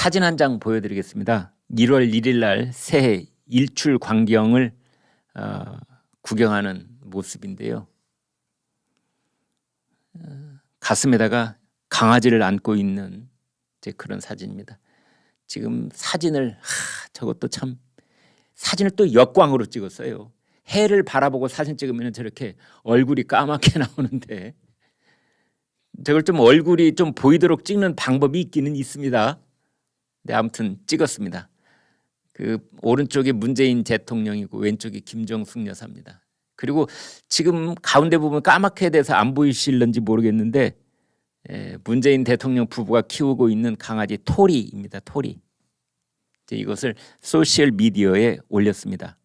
사진 한 장 보여드리겠습니다. 1월 1일 날 새해 일출 광경을 구경하는 모습인데요. 가슴에다가 강아지를 안고 있는 이제 그런 사진입니다. 지금 사진을 저것도 참 사진을 또 역광으로 찍었어요. 해를 바라보고 사진 찍으면 저렇게 얼굴이 까맣게 나오는데 저걸 좀 얼굴이 좀 보이도록 찍는 방법이 있기는 있습니다. 네, 아무튼 찍었습니다. 그 오른쪽에 문재인 대통령이고 왼쪽에 김정숙 여사입니다. 그리고 지금 가운데 부분 까맣게 돼서 안 보이실런지 모르겠는데 문재인 대통령 부부가 키우고 있는 강아지 토리입니다. 토리. 이제 이것을 소셜 미디어에 올렸습니다.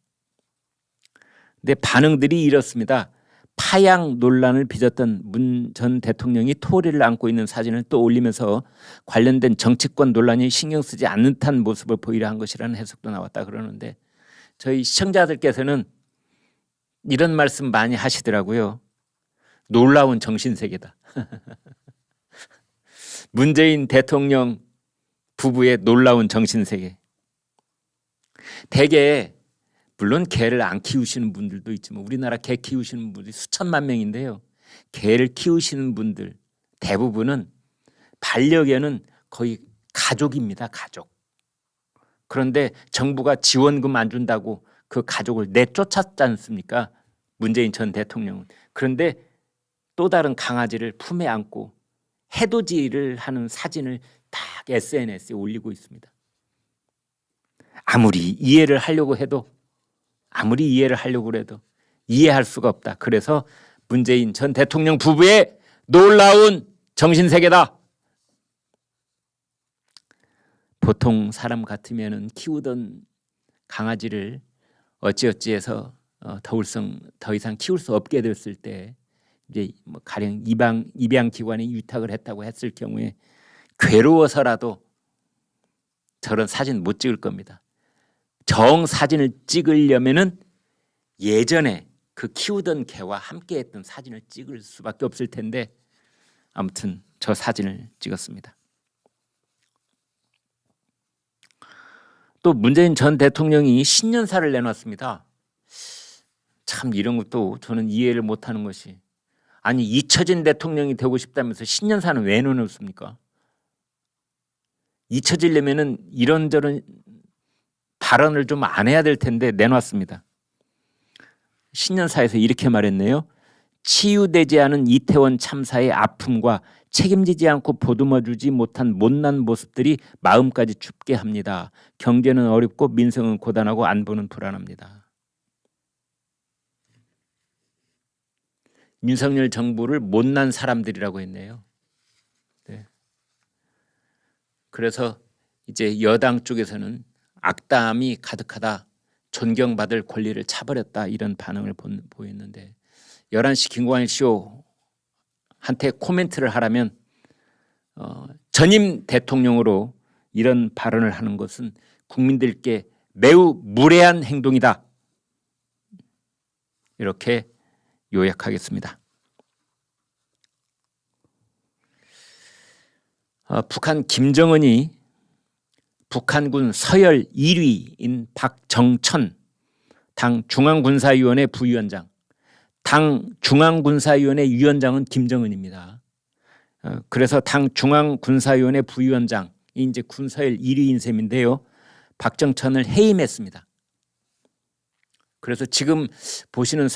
근데 반응들이 이렇습니다. 파양 논란을 빚었던 문 전 대통령이 토리를 안고 있는 사진을 또 올리면서 관련된 정치권 논란이 신경 쓰지 않는 듯한 모습을 보이려 한 것이라는 해석도 나왔다 그러는데 저희 시청자들께서는 이런 말씀 많이 하시더라고요. 놀라운 정신세계다. 문재인 대통령 부부의 놀라운 정신세계. 대개 물론 개를 안 키우시는 분들도 있지만 우리나라 개 키우시는 분들이 수천만 명인데요. 개를 키우시는 분들 대부분은 반려견은 거의 가족입니다. 가족. 그런데 정부가 지원금 안 준다고 그 가족을 내쫓았지 않습니까? 문재인 전 대통령은. 그런데 또 다른 강아지를 품에 안고 해돋이를 하는 사진을 딱 SNS에 올리고 있습니다. 아무리 이해를 하려고 해도 이해할 수가 없다. 그래서 문재인 전 대통령 부부의 놀라운 정신세계다. 보통 사람 같으면 키우던 강아지를 어찌어찌해서 더 이상 키울 수 없게 됐을 때 이제 뭐 가령 입양기관에 위탁을 했다고 했을 경우에 괴로워서라도 저런 사진 못 찍을 겁니다. 정 사진을 찍으려면은 예전에 그 키우던 개와 함께했던 사진을 찍을 수밖에 없을 텐데 아무튼 저 사진을 찍었습니다. 또 문재인 전 대통령이 신년사를 내놨습니다. 참 이런 것도 저는 이해를 못하는 것이 아니 잊혀진 대통령이 되고 싶다면서 신년사는 왜 내놓습니까? 잊혀지려면은 이런저런 발언을 좀 안 해야 될 텐데 내놨습니다. 신년사에서 이렇게 말했네요. 치유되지 않은 이태원 참사의 아픔과 책임지지 않고 보듬어주지 못한 못난 모습들이 마음까지 춥게 합니다. 경제는 어렵고 민생은 고단하고 안보는 불안합니다. 윤석열 정부를 못난 사람들이라고 했네요. 네. 그래서 이제 여당 쪽에서는 악담이 가득하다. 존경받을 권리를 차버렸다. 이런 반응을 보였는데 11시 김광일 쇼한테 코멘트를 하라면 전임 대통령으로 이런 발언을 하는 것은 국민들께 매우 무례한 행동이다. 이렇게 요약하겠습니다. 북한 김정은이 북한군 서열 1위인 박정천 당 중앙군사위원회 부위원장, 당 중앙군사위원회 위원장은 김정은입니다. 그래서 당 중앙군사위원회 부위원장이 이제 군서열 1위인 셈인데요. 박정천을 해임했습니다. 그래서 지금 보시는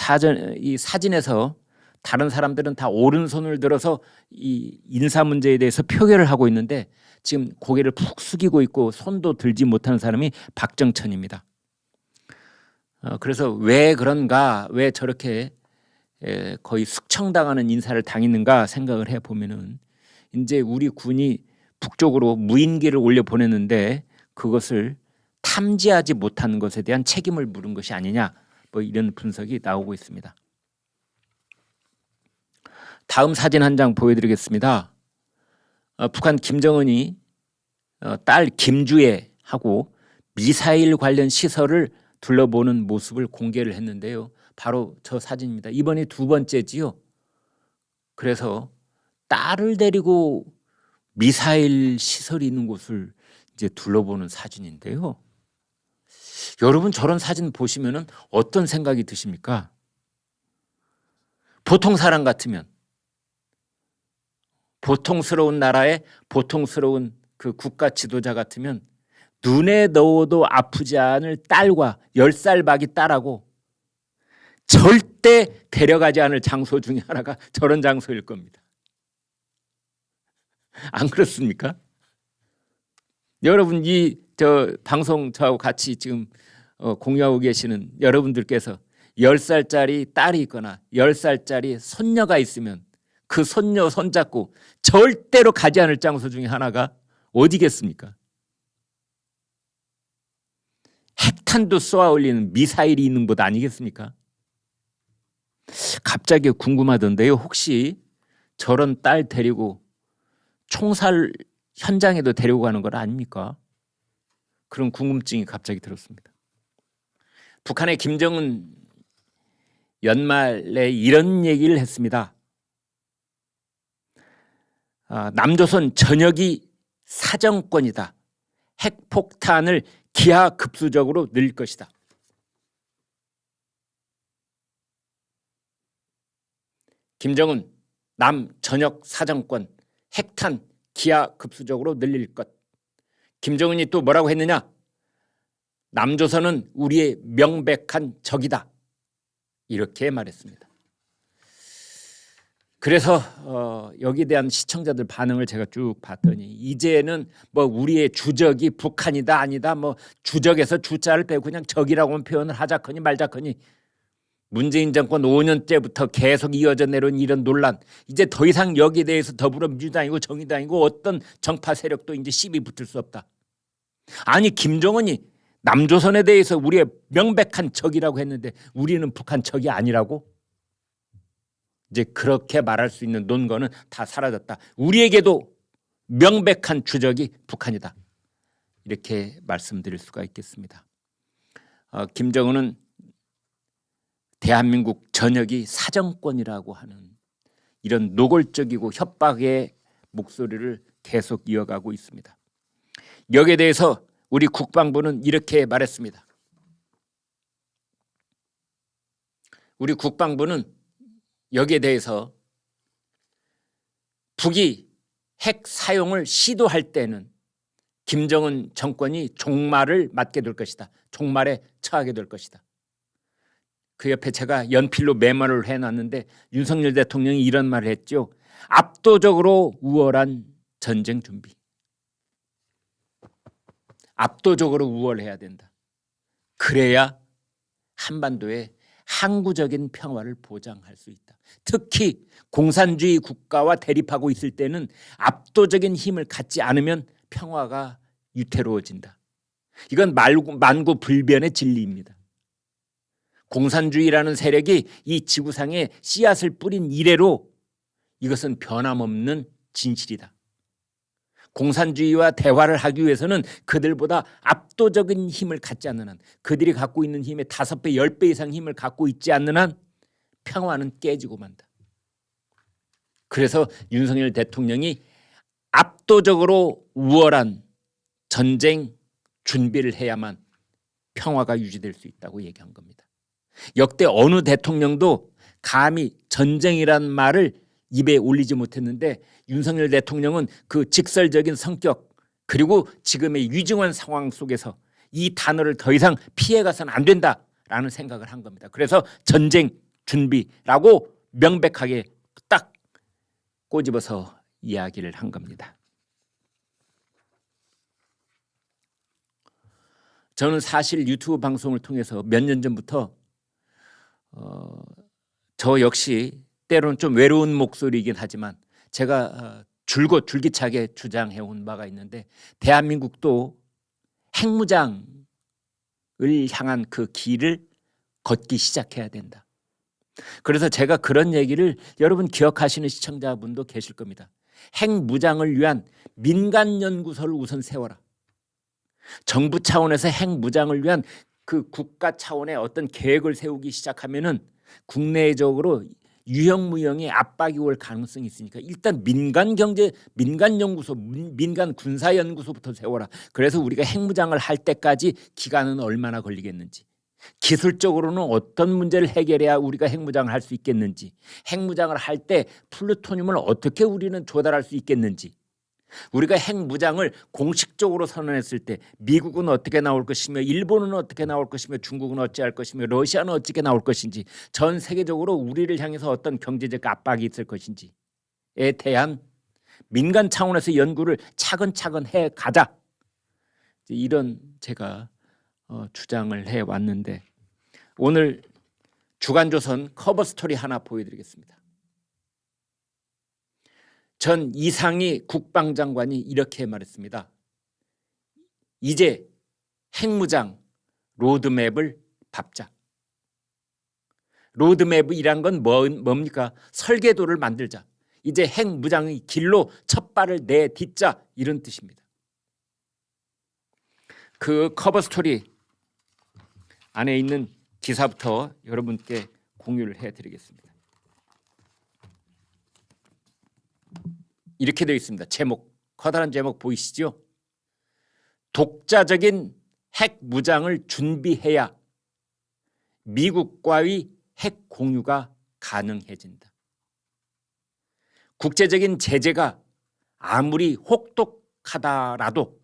이 사진에서 다른 사람들은 다 오른손을 들어서 이 인사 문제에 대해서 표결을 하고 있는데 지금 고개를 푹 숙이고 있고 손도 들지 못하는 사람이 박정천입니다. 그래서 왜 그런가, 왜 저렇게 거의 숙청당하는 인사를 당했는가 생각을 해보면은 이제 우리 군이 북쪽으로 무인기를 올려 보냈는데 그것을 탐지하지 못한 것에 대한 책임을 물은 것이 아니냐, 뭐 이런 분석이 나오고 있습니다. 다음 사진 한 장 보여드리겠습니다. 북한 김정은이 딸 김주애하고 미사일 관련 시설을 둘러보는 모습을 공개를 했는데요. 바로 저 사진입니다. 이번이 두 번째지요. 그래서 딸을 데리고 미사일 시설이 있는 곳을 이제 둘러보는 사진인데요. 여러분 저런 사진 보시면은 어떤 생각이 드십니까? 보통 사람 같으면, 보통스러운 나라의 보통스러운 그 국가 지도자 같으면 눈에 넣어도 아프지 않을 딸과 10살 박이 딸하고 절대 데려가지 않을 장소 중에 하나가 저런 장소일 겁니다. 안 그렇습니까? 여러분 이 저 방송 저하고 같이 지금 공유하고 계시는 여러분들께서 10살짜리 딸이 있거나 10살짜리 손녀가 있으면 그 손녀 손잡고 절대로 가지 않을 장소 중에 하나가 어디겠습니까? 핵탄도 쏘아 올리는 미사일이 있는 곳 아니겠습니까? 갑자기 궁금하던데요. 혹시 저런 딸 데리고 총살 현장에도 데리고 가는 건 아닙니까? 그런 궁금증이 갑자기 들었습니다. 북한의 김정은 연말에 이런 얘기를 했습니다. 남조선 전역이 사정권이다. 핵폭탄을 기하급수적으로 늘릴 것이다. 김정은 남 전역 사정권 핵탄 기하급수적으로 늘릴 것. 김정은이 또 뭐라고 했느냐? 남조선은 우리의 명백한 적이다. 이렇게 말했습니다. 그래서 여기에 대한 시청자들 반응을 제가 쭉 봤더니 이제는 뭐 우리의 주적이 북한이다 아니다 뭐 주적에서 주자를 빼고 그냥 적이라고만 표현을 하자커니 말자커니 문재인 정권 5년째부터 계속 이어져 내려온 이런 논란, 이제 더 이상 여기에 대해서 더불어민주당이고 정의당이고 어떤 정파 세력도 이제 시비 붙을 수 없다. 아니 김정은이 남조선에 대해서 우리의 명백한 적이라고 했는데 우리는 북한 적이 아니라고? 이제 그렇게 말할 수 있는 논거는 다 사라졌다. 우리에게도 명백한 주적이 북한이다. 이렇게 말씀드릴 수가 있겠습니다. 김정은은 대한민국 전역이 사정권이라고 하는 이런 노골적이고 협박의 목소리를 계속 이어가고 있습니다. 여기에 대해서 우리 국방부는 이렇게 말했습니다. 우리 국방부는 여기에 대해서 북이 핵 사용을 시도할 때는 김정은 정권이 종말을 맞게 될 것이다. 종말에 처하게 될 것이다. 그 옆에 제가 연필로 메모를 해놨는데 윤석열 대통령이 이런 말을 했죠. 압도적으로 우월한 전쟁 준비. 압도적으로 우월해야 된다. 그래야 한반도에 항구적인 평화를 보장할 수 있다. 특히 공산주의 국가와 대립하고 있을 때는 압도적인 힘을 갖지 않으면 평화가 유태로워진다. 이건 만고불변의 진리입니다. 공산주의라는 세력이 이 지구상에 씨앗을 뿌린 이래로 이것은 변함없는 진실이다. 공산주의와 대화를 하기 위해서는 그들보다 압도적인 힘을 갖지 않는 한, 그들이 갖고 있는 힘의 5배, 10배 이상 힘을 갖고 있지 않는 한 평화는 깨지고 만다. 그래서 윤석열 대통령이 압도적으로 우월한 전쟁 준비를 해야만 평화가 유지될 수 있다고 얘기한 겁니다. 역대 어느 대통령도 감히 전쟁이란 말을 입에 올리지 못했는데 윤석열 대통령은 그 직설적인 성격 그리고 지금의 위중한 상황 속에서 이 단어를 더 이상 피해가서는 안 된다라는 생각을 한 겁니다. 그래서 전쟁 준비라고 명백하게 딱 꼬집어서 이야기를 한 겁니다. 저는 사실 유튜브 방송을 통해서 몇 년 전부터 저 역시 때로는 좀 외로운 목소리이긴 하지만 제가 줄곧 줄기차게 주장해온 바가 있는데 대한민국도 핵무장을 향한 그 길을 걷기 시작해야 된다. 그래서 제가 그런 얘기를 여러분 기억하시는 시청자분도 계실 겁니다. 핵무장을 위한 민간연구소를 우선 세워라. 정부 차원에서 핵무장을 위한 그 국가 차원의 어떤 계획을 세우기 시작하면은 국내적으로 유형무형의 압박이 올 가능성이 있으니까 일단 민간 경제, 민간 연구소, 민간 군사 연구소부터 세워라. 그래서 우리가 핵무장을 할 때까지 기간은 얼마나 걸리겠는지, 기술적으로는 어떤 문제를 해결해야 우리가 핵무장을 할 수 있겠는지, 핵무장을 할 때 플루토늄을 어떻게 우리는 조달할 수 있겠는지, 우리가 핵무장을 공식적으로 선언했을 때 미국은 어떻게 나올 것이며, 일본은 어떻게 나올 것이며, 중국은 어찌할 것이며, 러시아는 어떻게 나올 것인지, 전 세계적으로 우리를 향해서 어떤 경제적 압박이 있을 것인지에 대한 민간 차원에서 연구를 차근차근 해가자, 이런 제가 주장을 해왔는데, 오늘 주간조선 커버스토리 하나 보여드리겠습니다. 전 이상희 국방장관이 이렇게 말했습니다. 이제 핵무장 로드맵을 밟자. 로드맵이란 건 뭡니까? 설계도를 만들자. 이제 핵무장의 길로 첫 발을 내딛자, 이런 뜻입니다. 그 커버스토리 안에 있는 기사부터 여러분께 공유를 해드리겠습니다. 이렇게 되어 있습니다. 제목, 커다란 제목 보이시죠? 독자적인 핵무장을 준비해야 미국과의 핵 공유가 가능해진다. 국제적인 제재가 아무리 혹독하다라도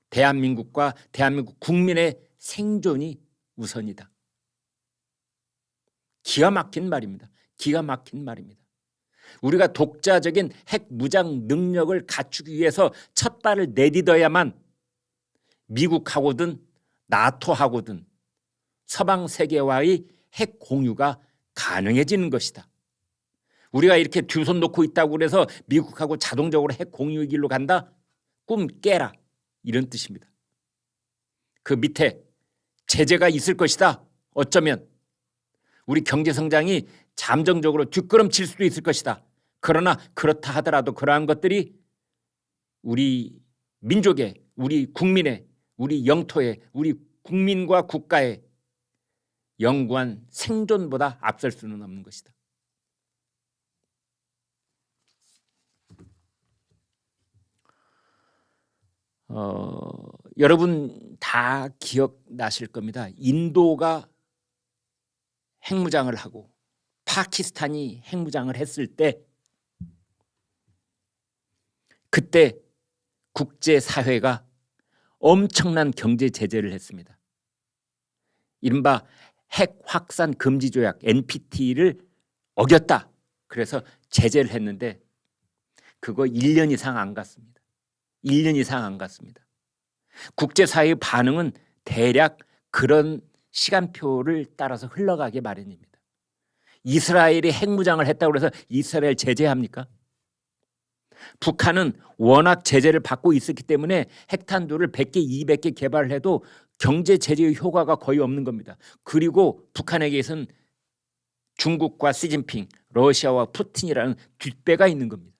대한민국과 대한민국 국민의 생존이 우선이다. 기가 막힌 말입니다. 기가 막힌 말입니다. 우리가 독자적인 핵무장 능력을 갖추기 위해서 첫 발을 내딛어야만 미국하고든 나토하고든 서방 세계와의 핵 공유가 가능해지는 것이다. 우리가 이렇게 두 손 놓고 있다고 해서 미국하고 자동적으로 핵 공유의 길로 간다? 꿈 깨라, 이런 뜻입니다. 그 밑에 제재가 있을 것이다. 어쩌면 우리 경제 성장이 잠정적으로 뒷걸음칠 수도 있을 것이다. 그러나 그렇다 하더라도 그러한 것들이 우리 민족의, 우리 국민의, 우리 영토의, 우리 국민과 국가의 영구한 생존보다 앞설 수는 없는 것이다. 여러분 다 기억나실 겁니다. 인도가 핵무장을 하고 파키스탄이 핵무장을 했을 때, 그때 국제사회가 엄청난 경제 제재를 했습니다. 이른바 핵 확산 금지 조약 NPT를 어겼다. 그래서 제재를 했는데 그거 1년 이상 안 갔습니다. 1년 이상 안 갔습니다. 국제사회의 반응은 대략 그런 시간표를 따라서 흘러가게 마련입니다. 이스라엘이 핵무장을 했다고 해서 이스라엘 제재합니까? 북한은 워낙 제재를 받고 있었기 때문에 핵탄두를 100개, 200개 개발을 해도 경제 제재의 효과가 거의 없는 겁니다. 그리고 북한에게서는 중국과 시진핑, 러시아와 푸틴이라는 뒷배가 있는 겁니다.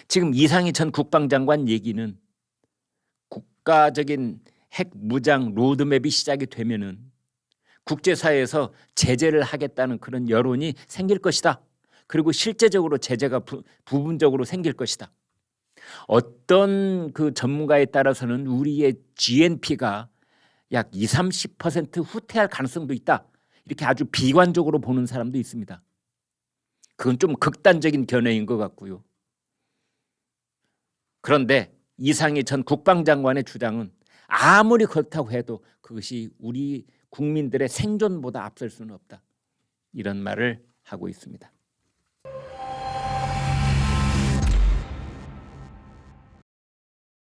지금 이상희 전 국방장관 얘기는 국가적인 핵무장 로드맵이 시작이 되면은 국제사회에서 제재를 하겠다는 그런 여론이 생길 것이다. 그리고 실제적으로 제재가 부분적으로 생길 것이다. 어떤 그 전문가에 따라서는 우리의 GNP가 약 20, 30% 후퇴할 가능성도 있다. 이렇게 아주 비관적으로 보는 사람도 있습니다. 그건 좀 극단적인 견해인 것 같고요. 그런데 이상희 전 국방장관의 주장은 아무리 그렇다고 해도 그것이 우리 국민들의 생존보다 앞설 수는 없다. 이런 말을 하고 있습니다.